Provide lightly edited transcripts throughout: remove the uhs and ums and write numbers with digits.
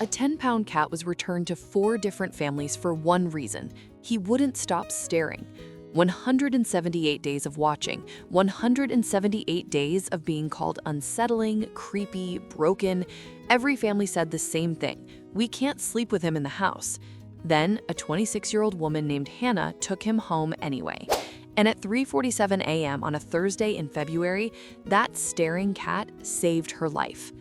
A 10-pound cat was returned to 4 different families for one reason: he wouldn't stop staring. 178 days of watching, 178 days of being called unsettling, creepy, broken. Every family said the same thing: we can't sleep with him in the house. Then, a 26-year-old woman named Hannah took him home anyway. And at 3:47 a.m. on a Thursday in February, that staring cat saved her life.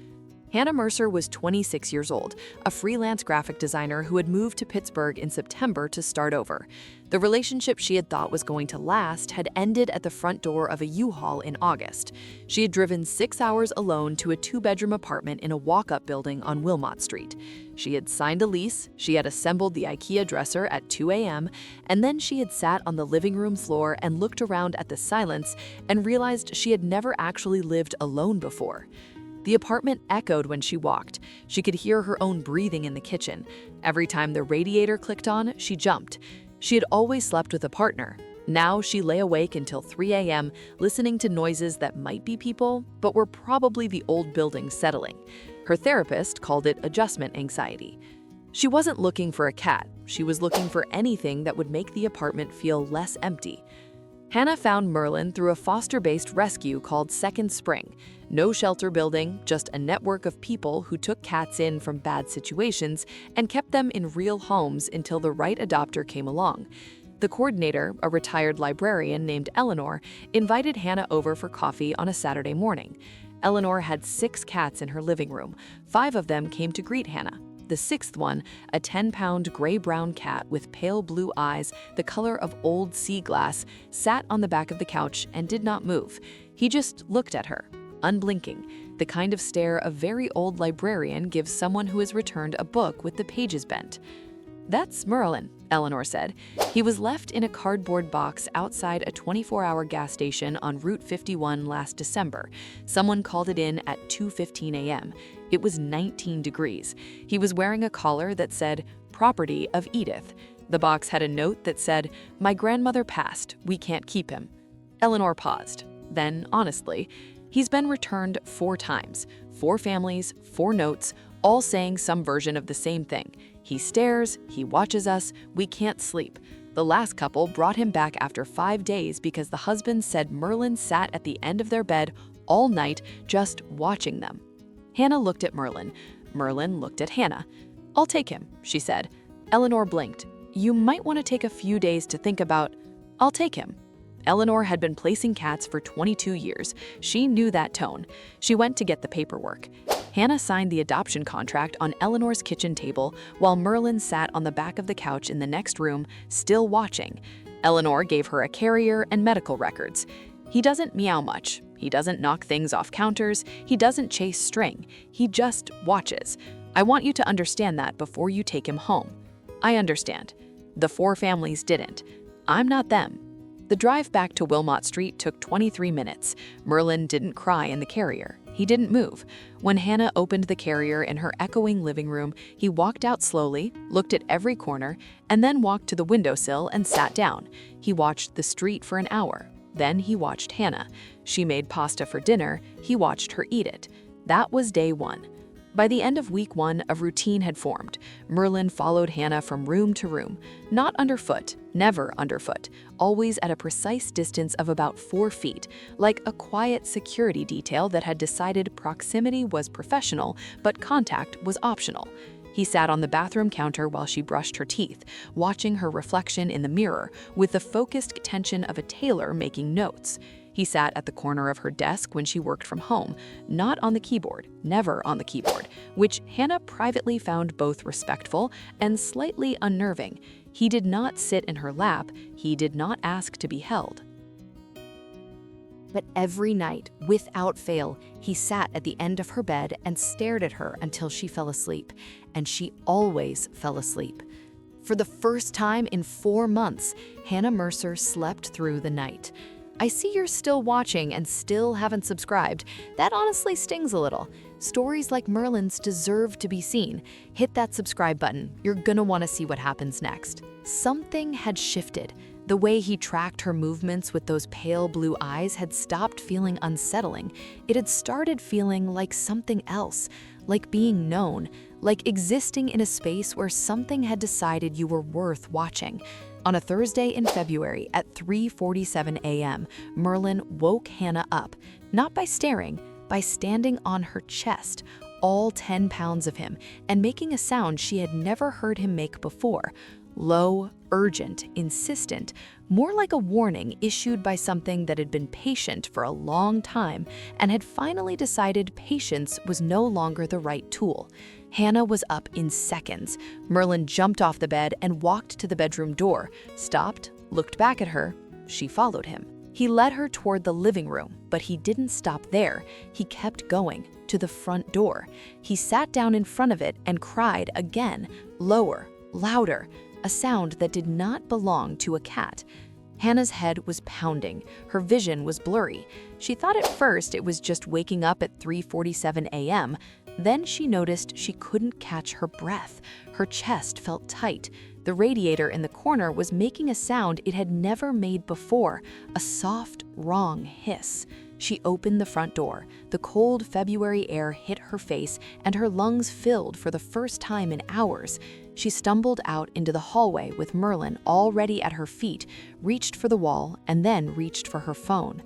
Hannah Mercer was 26 years old, a freelance graphic designer who had moved to Pittsburgh in September to start over. The relationship she had thought was going to last had ended at the front door of a U-Haul in August. She had driven 6 hours alone to a 2-bedroom apartment in a walk-up building on Wilmot Street. She had signed a lease, she had assembled the IKEA dresser at 2 a.m., and then she had sat on the living room floor and looked around at the silence and realized she had never actually lived alone before. The apartment echoed when she walked. She could hear her own breathing in the kitchen. Every time the radiator clicked on, she jumped. She had always slept with a partner. Now she lay awake until 3 a.m., listening to noises that might be people, but were probably the old building settling. Her therapist called it adjustment anxiety. She wasn't looking for a cat. She was looking for anything that would make the apartment feel less empty. Hannah found Merlin through a foster-based rescue called Second Spring. No shelter building, just a network of people who took cats in from bad situations and kept them in real homes until the right adopter came along. The coordinator, a retired librarian named Eleanor, invited Hannah over for coffee on a Saturday morning. Eleanor had 6 cats in her living room. 5 of them came to greet Hannah. The 6th one, a 10-pound gray-brown cat with pale blue eyes, the color of old sea glass, sat on the back of the couch and did not move. He just looked at her, unblinking, the kind of stare a very old librarian gives someone who has returned a book with the pages bent. "That's Merlin," Eleanor said. "He was left in a cardboard box outside a 24-hour gas station on Route 51 last December. Someone called it in at 2:15 a.m. It was 19 degrees. He was wearing a collar that said, 'Property of Edith.' The box had a note that said, 'My grandmother passed. We can't keep him.'" Eleanor paused. Then, honestly, he's been returned 4 times. 4 families, 4 notes, all saying some version of the same thing. He stares, he watches us, we can't sleep. The last couple brought him back after 5 days because the husband said Merlin sat at the end of their bed all night just watching them. Hannah looked at Merlin. Merlin looked at Hannah. "I'll take him," she said. Eleanor blinked. "You might want to take a few days to think about—" "I'll take him." Eleanor had been placing cats for 22 years. She knew that tone. She went to get the paperwork. Hannah signed the adoption contract on Eleanor's kitchen table while Merlin sat on the back of the couch in the next room, still watching. Eleanor gave her a carrier and medical records. "He doesn't meow much. He doesn't knock things off counters. He doesn't chase string. He just watches. I want you to understand that before you take him home." "I understand." The 4 families didn't. "I'm not them." The drive back to Wilmot Street took 23 minutes. Merlin didn't cry in the carrier. He didn't move. When Hannah opened the carrier in her echoing living room, he walked out slowly, looked at every corner, and then walked to the windowsill and sat down. He watched the street for an hour. Then he watched Hannah. She made pasta for dinner. He watched her eat it. That was day 1. By the end of week 1, a routine had formed. Merlin followed Hannah from room to room, not underfoot, never underfoot, always at a precise distance of about 4 feet, like a quiet security detail that had decided proximity was professional, but contact was optional. He sat on the bathroom counter while she brushed her teeth, watching her reflection in the mirror with the focused attention of a tailor making notes. He sat at the corner of her desk when she worked from home, not on the keyboard, never on the keyboard, which Hannah privately found both respectful and slightly unnerving. He did not sit in her lap. He did not ask to be held. But every night, without fail, he sat at the end of her bed and stared at her until she fell asleep, and she always fell asleep. For the first time in 4 months, Hannah Mercer slept through the night. I see you're still watching and still haven't subscribed. That honestly stings a little. Stories like Merlin's deserve to be seen. Hit that subscribe button. You're gonna want to see what happens next. Something had shifted. The way he tracked her movements with those pale blue eyes had stopped feeling unsettling. It had started feeling like something else, like being known, like existing in a space where something had decided you were worth watching. On a Thursday in February at 3:47 a.m., Merlin woke Hannah up, not by staring, by standing on her chest, all 10 pounds of him, and making a sound she had never heard him make before. Low, urgent, insistent, more like a warning issued by something that had been patient for a long time and had finally decided patience was no longer the right tool. Hannah was up in seconds. Merlin jumped off the bed and walked to the bedroom door, stopped, looked back at her. She followed him. He led her toward the living room, but he didn't stop there. He kept going, to the front door. He sat down in front of it and cried again, lower, louder, a sound that did not belong to a cat. Hannah's head was pounding. Her vision was blurry. She thought at first it was just waking up at 3:47 a.m. Then she noticed she couldn't catch her breath. Her chest felt tight. The radiator in the corner was making a sound it had never made before, a soft, wrong hiss. She opened the front door. The cold February air hit her face and her lungs filled for the first time in hours. She stumbled out into the hallway with Merlin already at her feet, reached for the wall, and then reached for her phone.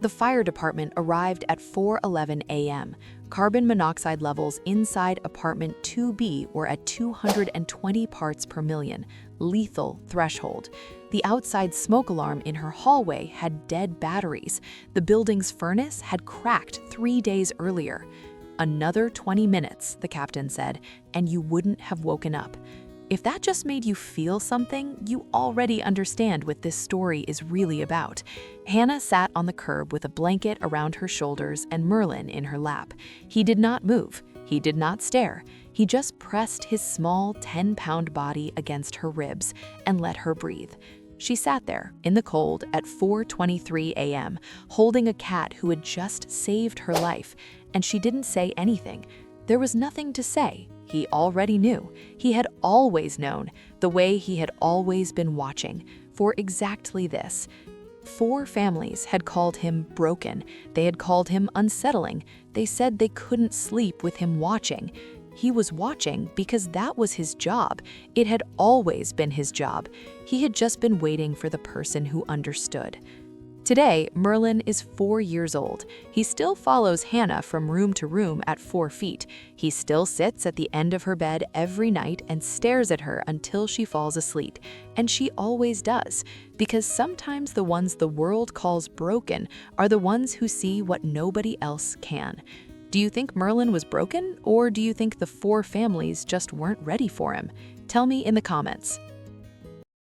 The fire department arrived at 4:11 a.m. Carbon monoxide levels inside apartment 2B were at 220 parts per million, lethal threshold. The outside smoke alarm in her hallway had dead batteries. The building's furnace had cracked 3 days earlier. Another 20 minutes, the captain said, and you wouldn't have woken up. If that just made you feel something, you already understand what this story is really about. Hannah sat on the curb with a blanket around her shoulders and Merlin in her lap. He did not move. He did not stare. He just pressed his small 10-pound body against her ribs and let her breathe. She sat there in the cold at 4:23 a.m., holding a cat who had just saved her life, and she didn't say anything. There was nothing to say. He already knew. He had always known, the way he had always been watching, for exactly this. 4 families had called him broken. They had called him unsettling. They said they couldn't sleep with him watching. He was watching because that was his job. It had always been his job. He had just been waiting for the person who understood. Today, Merlin is 4 years old. He still follows Hannah from room to room at 4 feet. He still sits at the end of her bed every night and stares at her until she falls asleep. And she always does, because sometimes the ones the world calls broken are the ones who see what nobody else can. Do you think Merlin was broken, or do you think the 4 families just weren't ready for him? Tell me in the comments.